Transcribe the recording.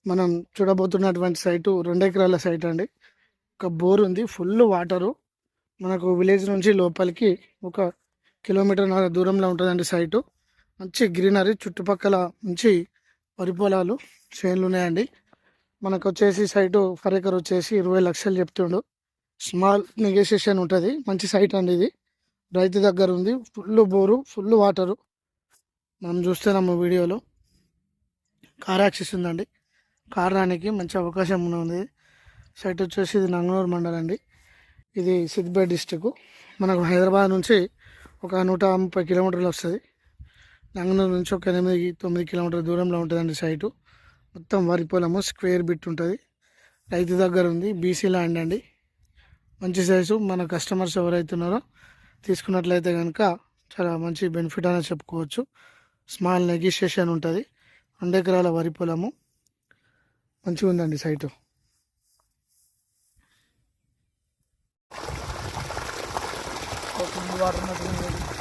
మనం చూడబోతున్నటువంటి సైటు 2 ఎకరాల సైట్ అండి. ఒక బోర్ ఉంది, ఫుల్ వాటరు. మనకు విలేజ్ నుంచి లోపలికి ఒక కిలోమీటర్న్నర దూరంలో ఉంటుందండి సైటు. మంచి గ్రీనరీ, చుట్టుపక్కల మంచి వరి పొలాలు, చేన్లు ఉన్నాయండి. మనకు వచ్చేసి సైటు ఫర్ ఎకర్ వచ్చేసి 20 లక్షలు చెప్తుండు. స్మాల్ నెగోషియేషన్ ఉంటుంది. మంచి సైట్ అండి ఇది. రైతు దగ్గర ఉంది. Full bore, full water. మనం చూస్తున్నాము వీడియోలో. కార్ యాక్సెస్ ఉందండి. కార్ రానికి మంచి అవకాశం ఉంది. సైట్ వచ్చేసి ఇది నంగనూరు మండలం అండి. ఇది సిద్దిపేట డిస్టిక్. మనకు హైదరాబాద్ నుంచి ఒక 130 కిలోమీటర్లు వస్తుంది. నంగనూరు నుంచి ఒక 8-9 కిలోమీటర్ల దూరంలో ఉంటుందండి సైటు. మొత్తం వరి పొలము, స్క్వేర్ బిట్ ఉంటుంది. రైతు దగ్గర ఉంది. బీసీ ల్యాండ్ అండి. మంచి సైజు. మన కస్టమర్స్ ఎవరైతే ఉన్నారో తీసుకున్నట్లయితే కనుక చాలా మంచి బెనిఫిట్ అనేది చెప్పుకోవచ్చు. స్మాల్ నెగోషియేషన్ ఉంటుంది. 2 ఎకరాల వరి పొలము. మంచిగా ఉందండి సైటు. వాటర్